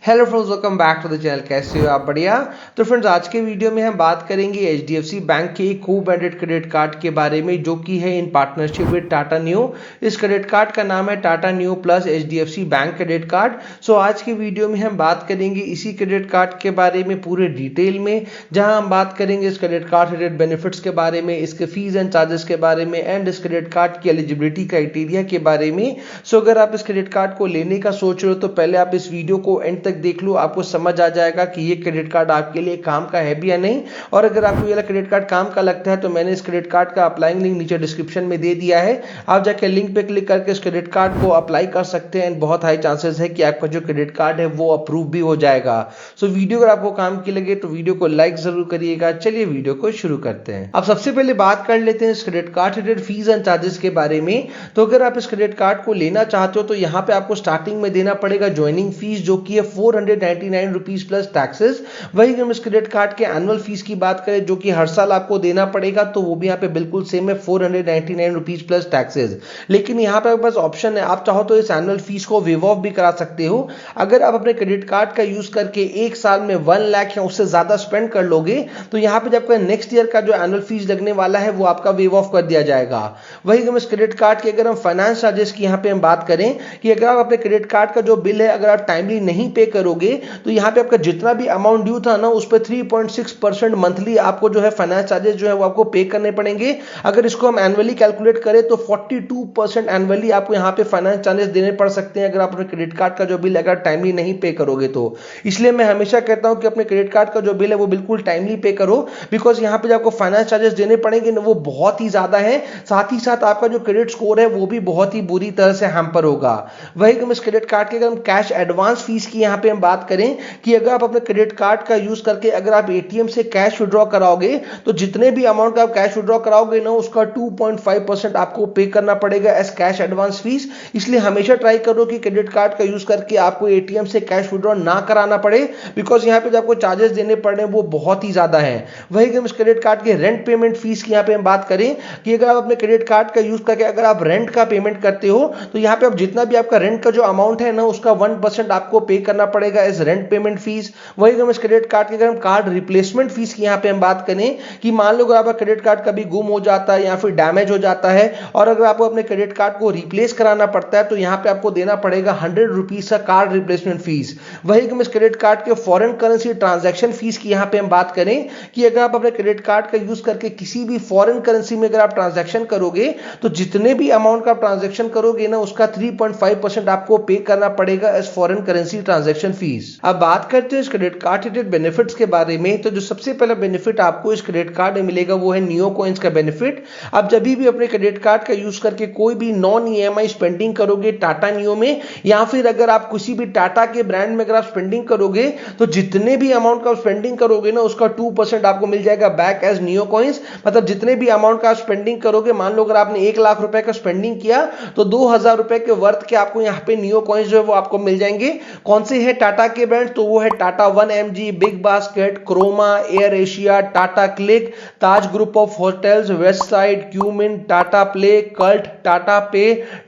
Hello friends, welcome back to the channel. कैसे हो आप? बढ़िया। तो फ्रेंड्स, आज के वीडियो में हम बात करेंगे एचडीएफसी बैंक के एक को ब्रांडेड क्रेडिट कार्ड के बारे में, जो कि है in partnership with Tata Neu. इस क्रेडिट कार्ड का नाम है Tata Neu plus HDFC bank credit card. So आज की वीडियो में हम बात करेंगे इसी क्रेडिट कार्ड के बारे में पूरे डिटेल में, जहां हम बात करेंगे इस क्रेडिट कार्ड रिलेटेड बेनिफिट्स के बारे में, इसके फीस एंड चार्जेस के बारे में, एंड इस क्रेडिट कार्ड की एलिजिबिलिटी क्राइटेरिया के बारे में। सो अगर आप इस क्रेडिट कार्ड को लेने का सोच रहे हो तो पहले आप इस वीडियो को एंड देख लो, आपको समझ आ जाएगा कि ये क्रेडिट कार्ड आपके लिए काम का है भी या नहीं। और अगर आपको ये क्रेडिट कार्ड काम का लगता है तो मैंने इस क्रेडिट कार्ड का अप्लाइंग लिंक नीचे डिस्क्रिप्शन में दे दिया है। आप जाके लिंक पे क्लिक करके इस क्रेडिट कार्ड को अप्लाई कर सकते हैं। बहुत हाई चांसेस है कि आपका जो क्रेडिट कार्ड है वो अप्रूव भी हो जाएगा। सो वीडियो अगर आपको काम की लगे तो वीडियो को लाइक जरूर करिएगा। चलिए वीडियो को शुरू करते हैं। अब सबसे पहले बात कर लेते हैं इस credit card related fees and charges के बारे में। तो अगर आप इस क्रेडिट कार्ड को लेना चाहते हो तो यहाँ पे आपको स्टार्टिंग में देना पड़ेगा ज्वाइनिंग फीस, जो कि है 499 रुपीज प्लस टैक्सेस। वही हम इस क्रेडिट कार्ड के एनुअल फीस की बात करें, जो कि हर साल आपको देना पड़ेगा, तो वो भी यहाँ पे बिल्कुल सेम है, 499 रुपीज प्लस टैक्सेस। लेकिन यहाँ पे आपके पास ऑप्शन है, आप चाहो तो इस एनुअल फीस को वेव ऑफ भी करा सकते हो। अगर आप अपने क्रेडिट कार्ड का यूज करके एक साल में 1 लाख या उससे ज्यादा स्पेंड कर लोगे तो यहाँ पे जब नेक्स्ट ईयर का जो एनुअल फीस लगने वाला है वो आपका वेव ऑफ कर दिया जाएगा। वही हम इस क्रेडिट कार्ड के अगर हम फाइनेंस चार्जेस की यहाँ पे हम बात करें कि अगर आप अपने क्रेडिट कार्ड का जो बिल है अगर आप टाइमली नहीं पे करोगे तो यहाँ पे आपका जितना भी अमाउंट ड्यू था ना उस पर 3.6% मंथली आपको जो है फाइनेंस चार्जेस जो है वो आपको पे करने पड़ेंगे। अगर इसको हम एनुअली कैलकुलेट करें तो 42% एनुअली आपको यहाँ पे फाइनेंस चार्जेस देने पड़ सकते हैं अगर आप अपने क्रेडिट कार्ड का जो बिल अगर टाइमली नहीं पे करोगे तो। इसलिए मैं हमेशा कहता हूं कि अपने क्रेडिट कार्ड का जो बिल है वो बिल्कुल टाइमली पे करो, बिकॉज यहाँ पे जो आपको फाइनेंस चार्जेस देने पड़ेंगे ना वो बहुत ही ज्यादा है। साथ ही साथ आपका जो क्रेडिट स्कोर है वो भी बहुत ही बुरी तरह से हैम्पर होगा। वही हम इस क्रेडिट कार्ड के अगर हम कैश एडवांस फीस की यहाँ पे हम बात करें कि अगर आप अपने क्रेडिट कार्ड का यूज करके अगर आप एटीएम से कैश विड्रॉ कराओगे तो जितने भी अमाउंट का आप कैश विड्रॉ कराओगे ना उसका 2.5% आपको पे करना पड़ेगा एज कैश एडवांस फीस। इसलिए हमेशा ट्राई करो कि क्रेडिट कार्ड का यूज करके आपको एटीएम से कैश विड्रॉ ना कराना पड़े, बिकॉज यहाँ पे जो आपको चार्जेस देने पड़ रहे हैं वो बहुत ही ज्यादा है। वही हम इस क्रेडिट कार्ड के रेंट पेमेंट फीस की यहाँ पे हम बात करें कि अगर आप अपने क्रेडिट कार्ड का यूज करके अगर आप रेंट का पेमेंट करते हो तो यहाँ पे आप जितना भी आपका रेंट का जो अमाउंट है ना उसका 1% आपको पे करना पड़ेगा एज रेंट पेमेंट फीस। वही हम इस क्रेडिट कार्ड के अगर हम कार्ड रिप्लेसमेंट फीस की यहाँ पे हम बात करें कि मान लो अगर आपका क्रेडिट कार्ड कभी गुम हो जाता है या फिर डैमेज हो जाता है और अगर आपको अपने क्रेडिट कार्ड को रिप्लेस कराना पड़ता है तो यहाँ पे आपको देना पड़ेगा 100 रुपीज का कार्ड रिप्लेसमेंट फीस। वही हम इस क्रेडिट कार्ड के फॉरेन करेंसी ट्रांजैक्शन फीस की यहाँ पे हम बात करें कि अगर आप अपने क्रेडिट कार्ड का यूज करके किसी भी फॉरेन करेंसी में अगर आप ट्रांजैक्शन करोगे तो जितने भी अमाउंट का ट्रांजैक्शन करोगे ना उसका 3.5% आपको पे करना पड़ेगा as foreign currency transaction fees. अब बात करते हैं इस क्रेडिट कार्ड रिलेटेड बेनिफिट्स के बारे में। तो जो सबसे पहला बेनिफिट आपको इस क्रेडिट कार्ड में मिलेगा वो है नियो कॉइंस का बेनिफिट। आप जब भी अपने क्रेडिट कार्ड का यूज करके कोई भी नॉन ईएमआई स्पेंडिंग करोगे टाटा नियो में, या फिर अगर आप किसी भी टाटा के ब्रांड में अगर आप स्पेंडिंग करोगे तो जितने भी अमाउंट का स्पेंडिंग करोगे ना उसका 2% आपको मिल जाएगा बैक एज नियो कॉइंस। मतलब जितने भी अमाउंट का स्पेंडिंग करोगे, मान लो अगर आपने 1 लाख रुपए का स्पेंडिंग किया तो 2000 रुपए के वर्थ के आपको यहाँ पे नियो कॉइंस जो है वो आपको मिल जाएंगे। कौन से है टाटा के ब्रांड? तो वो है Tata 1mg, Big Basket, Croma, Air Asia, Tata Cliq, Taj group of hotels, Westside, Qmin, Tata Play, Cult, Tata Pay,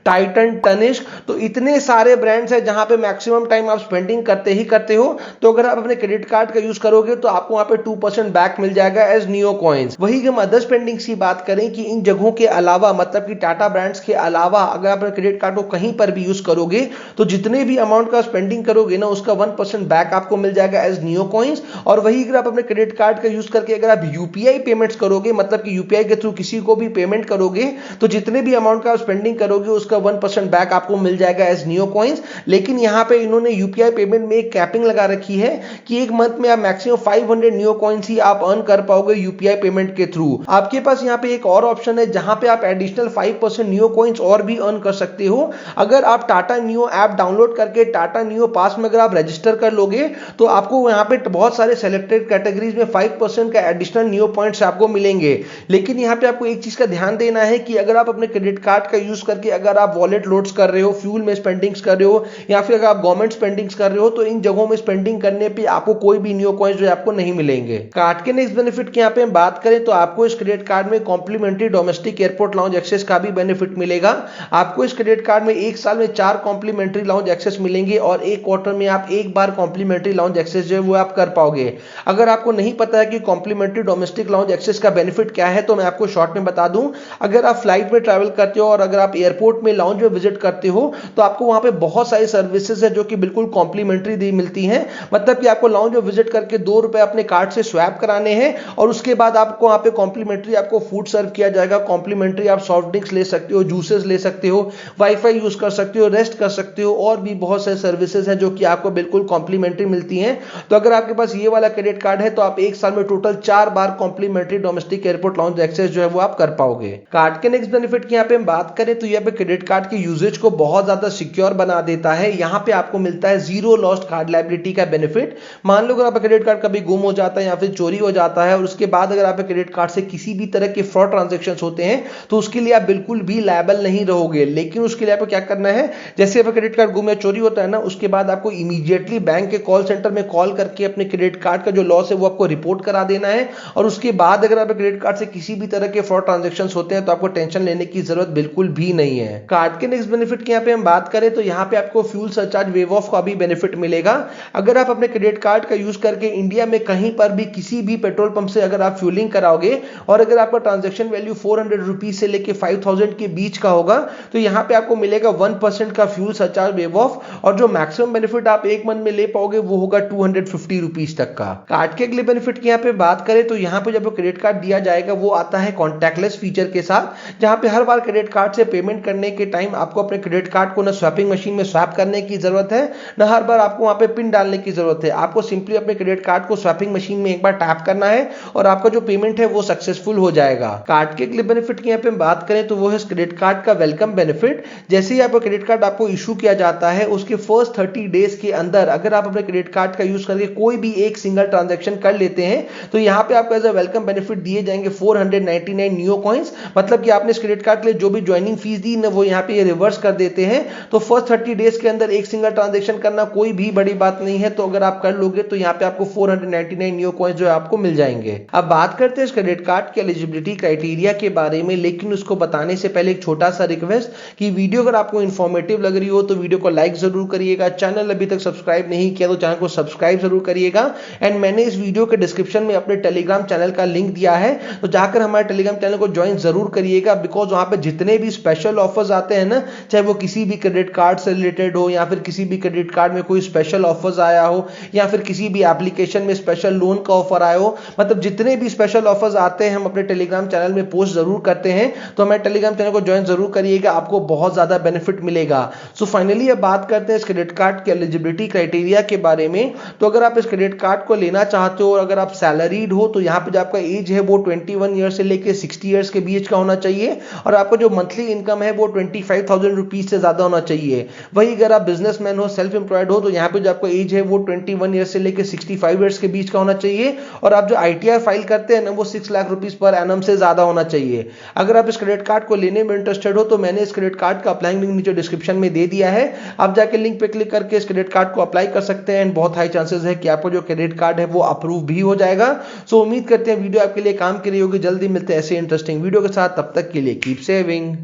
Titan, Tanishq. तो इतने सारे ब्रांड्स हैं जहां पे मैक्सिमम टाइम आप स्पेंडिंग करते ही करते हो। तो अगर आप अपने क्रेडिट कार्ड का यूज करोगे तो आपको वहां पे 2% बैक मिल जाएगा एज नियो कॉइंस। वही हम अदर स्पेंडिंग्स की बात करें कि इन जगहों के अलावा, मतलब कि टाटा ब्रांड्स के अलावा अगर आप अपने क्रेडिट कार्ड को कहीं पर भी यूज करोगे तो जितने भी अमाउंट का स्पेंडिंग करोगे ना उसका 1% बैक आपको मिल जाएगा एज नियो कॉइंस। और वही अगर आप अपने क्रेडिट कार्ड का यूज करके अगर आप यूपीआई पेमेंट्स करोगे, मतलब कि यूपीआई के थ्रू किसी को भी पेमेंट करोगे तो जितने भी अमाउंट का स्पेंडिंग करोगे उसका 1% बैक आपको मिल जाएगा एज नियो कॉइंस। लेकिन यहाँ पे इन्होंने यूपीआई पेमेंट में एक कैपिंग लगा रखी है कि एक मंथ में आप मैक्सिमम 500 नियो कॉइंस ही आप अर्न कर पाओगे यूपीआई पेमेंट के थ्रू। आपके पास यहाँ पे एक और ऑप्शन है जहां पे आप एडिशनल 5% नियो कॉइंस और भी अर्न कर सकते हो। अगर आप टाटा नियो ऐप डाउनलोड करके टाटा नियो पास में अगर आप रजिस्टर कर लोगे तो आपको यहाँ पे बहुत सारे सेलेक्टेड कैटेगरीज में 5% का एडिशनल नियो पॉइंट्स आपको मिलेंगे। लेकिन यहाँ पे आपको एक चीज का ध्यान देना है कि अगर आप अपने क्रेडिट कार्ड का यूज करके अगर आप वॉलेट लोड्स कर रहे हो, फ्यूल में स्पेंडिंग्स कर रहे हो, या फिर अगर आप गवर्नमेंट स्पेंडिंग्स कर रहे हो तो इन जगहों में स्पेंडिंग करने पे आपको कोई भी नियो कॉइंस जो आपको नहीं मिलेंगे। कार्ड के नेक्स्ट बेनिफिट की यहाँ पे हम बात करें तो आपको इस क्रेडिट कार्ड में complimentary domestic airport lounge access का भी बेनिफिट मिलेगा। आपको इस क्रेडिट कार्ड में एक साल में 4 कॉम्प्लीमेंट्री लाउंज एक्सेस मिलेंगे और एक क्वार्टर में में आप एक बार कॉम्प्लीमेंट्री लाउंज एक्सेस जो है वो आप कर पाओगे। अगर आपको नहीं पता है कि कॉम्प्लीमेंट्री डोमेस्टिक लाउंज एक्सेस का बेनिफिट क्या है तो मैं आपको शॉर्ट में बता दूं। अगर आप फ्लाइट में ट्रैवल करते हो और अगर आप एयरपोर्ट में लाउंज में विजिट करते हो तो आपको वहां पे बहुत सारी सर्विसेज है जो कि बिल्कुल कॉम्प्लीमेंट्री दी मिलती हैं। मतलब कि आपको लाउंज में विजिट करके ₹2 अपने कार्ड से स्वैप कराने हैं और उसके बाद आपको वहां पे कॉम्प्लीमेंट्री आपको फूड सर्व किया जाएगा। कॉम्प्लीमेंट्री आप सॉफ्ट ड्रिंक्स ले सकते हो, जूसेस ले सकते हो, वाईफाई यूज कर सकते हो, रेस्ट कर सकते हो और भी बहुत सारे सर्विसेज हैं जो कि आपको बिल्कुल कॉम्प्लीमेंट्री मिलती हैं। तो अगर आपके पास ये वाला क्रेडिट कार्ड है तो आप एक साल में टोटल 4 बार complimentary domestic airport lounge access जो है वो आप कर पाओगे। कार्ड के नेक्स्ट बेनिफिट की यहाँ पे हम बात करें तो यहाँ पे क्रेडिट कार्ड के यूजेज को बहुत ज्यादा सिक्योर बना देता है। यहाँ पे आपको मिलता है जीरो लॉस्ट कार्ड लायबिलिटी का बेनिफिट। मान लो अगर आपका क्रेडिट कार्ड कभी गुम हो जाता है या फिर चोरी हो जाता है और उसके बाद अगर आपके क्रेडिट कार्ड से किसी भी तरह के फ्रॉड ट्रांजेक्शन होते हैं तो उसके लिए आप बिल्कुल भी लायबल नहीं रहोगे। लेकिन उसके लिए आपको क्या करना है, जैसे आपका क्रेडिट कार्ड गुम या चोरी होता है ना, उसके बाद आपको इमीडिएटली बैंक के कॉल सेंटर में कॉल करके अपने क्रेडिट कार्ड का जो लॉस है वो आपको रिपोर्ट करा देना है। और उसके बाद अगर आपके क्रेडिट कार्ड से किसी भी तरह के फ्रॉड ट्रांजेक्शन होते हैं तो आपको टेंशन लेने की जरूरत बिल्कुल भी नहीं है। कार्ड के नेक्स्ट बेनिफिट की यहाँ पे हम बात करें तो यहाँ पे आपको फ्यूल सरचार्ज वेव ऑफ का भी बेनिफिट मिलेगा। अगर आप अपने क्रेडिट कार्ड का यूज करके इंडिया में कहीं पर भी किसी भी पेट्रोल पंप से अगर आप फ्यूलिंग कराओगे और अगर आपका ट्रांजेक्शन वैल्यू 400 रुपीज से लेके 5000 के बीच का होगा तो यहाँ पे आपको मिलेगा 1% का फ्यूल सरचार्ज वेव ऑफ और जो मैक्सिमम बेनिफिट आप एक मंथ में ले पाओगे वो होगा 250 रुपीज तक का। कार्ड के अगले बेनिफिट की यहाँ पे बात करें तो यहाँ पे जब क्रेडिट कार्ड दिया जाएगा वो आता है कॉन्टैक्टलेस फीचर के साथ, जहां पे हर बार क्रेडिट कार्ड से पेमेंट करने के टाइम आपको अपने क्रेडिट कार्ड को ना स्वैपिंग मशीन में स्वैप करने की जरूरत है ना हर बार आपको वहां पे पिन डालने की जरूरत है। आपको सिंपली अपने क्रेडिट कार्ड को स्वैपिंग मशीन में एक बार टैप करना है और आपका जो पेमेंट है वो सक्सेसफुल हो जाएगा। कार्ड के अगले बेनिफिट की यहाँ पे बात करें तो वो है क्रेडिट कार्ड का वेलकम बेनिफिट। जैसे ही आपका क्रेडिट कार्ड आपको इशू किया जाता है उसके फर्स्ट 30 डेज के अंदर अगर आप अपने क्रेडिट कार्ड का यूज करके कोई भी एक सिंगल ट्रांजैक्शन कर लेते हैं तो यहाँ पे आपको एज अ वेलकम बेनिफिट दिए जाएंगे 499 न्यू कॉइंस। मतलब कि आपने इस क्रेडिट कार्ड के लिए जो भी ज्वाइनिंग फीस दी ना वो यहाँ पे ये रिवर्स कर देते हैं। तो फर्स्ट 30 डेज के अंदर एक सिंगल ट्रांजैक्शन करना कोई भी बड़ी बात नहीं है, तो अगर आप कर लोगे तो यहाँ पे आपको 499 न्यू कॉइंस जो है आपको मिल जाएंगे। अब बात करते हैं इस क्रेडिट कार्ड के एलिजिबिलिटी क्राइटेरिया के बारे में, लेकिन उसको बताने से पहले एक छोटा सा रिक्वेस्ट कि वीडियो अगर आपको इन्फॉर्मेटिव लग रही हो तो वीडियो को लाइक जरूर करिएगा। चैनल अभी तक सब्सक्राइब नहीं किया तो चैनल को सब्सक्राइब जरूर करिएगा। एंड मैंने इस वीडियो के डिस्क्रिप्शन में अपने टेलीग्राम चैनल का लिंक दिया है, तो जाकर हमारे टेलीग्राम चैनल को ज्वाइन जरूर करिएगा। बिकॉज वहां पे जितने भी स्पेशल ऑफर्स आते हैं ना, चाहे वो किसी भी क्रेडिट कार्ड से रिलेटेड हो या फिर किसी भी क्रेडिट कार्ड में कोई स्पेशल ऑफर्स आया हो या फिर किसी भी एप्लीकेशन में स्पेशल लोन का ऑफर आया हो, मतलब जितने भी स्पेशल ऑफर्स आते हैं हम अपने टेलीग्राम चैनल में पोस्ट जरूर करते हैं। तो हमारे टेलीग्राम चैनल को ज्वाइन जरूर करिएगा, आपको बहुत ज्यादा बेनिफिट मिलेगा। सो फाइनली अब बात करते हैं इस क्रेडिट कार्ड के एलिजिबिलिटी क्राइटेरिया के बारे में। तो अगर आप इस क्रेडिट कार्ड को लेना चाहते हो और अगर आप सैलरीड हो तो यहाँ पे जो आपका एज है वो 21 ईयर से लेकर 60 ईयर्स के बीच का होना चाहिए और आपका जो मंथली इनकम है वो 25,000 रुपीज से ज्यादा होना चाहिए। वही अगर आप बिजनेसमैन हो, सेल्फ एम्प्लॉयड हो तो यहाँ पे जो आपका एज है वो 21 ईयर से लेकर 65 ईयर्स के बीच का होना चाहिए और आप जो ITR फाइल करते हैं ना वो 6 लाख रुपीज पर एनम से ज्यादा होना चाहिए। अगर आप इस क्रेडिट कार्ड को लेने में इंटरेस्टेड हो तो मैंने इस क्रेडिट कार्ड का अप्लाइंग लिंक नीचे डिस्क्रिप्शन में दे दिया है, आप जाके लिंक पे क्लिक करके इस क्रेडिट कार्ड को अप्लाई कर सकते हैं एंड बहुत हाई चांसेस है कि आपको जो क्रेडिट कार्ड है वो अप्रूव भी हो जाएगा। सो उम्मीद करते हैं वीडियो आपके लिए काम की रही होगी। जल्दी मिलते हैं ऐसे इंटरेस्टिंग वीडियो के साथ, तब तक के लिए कीप सेविंग।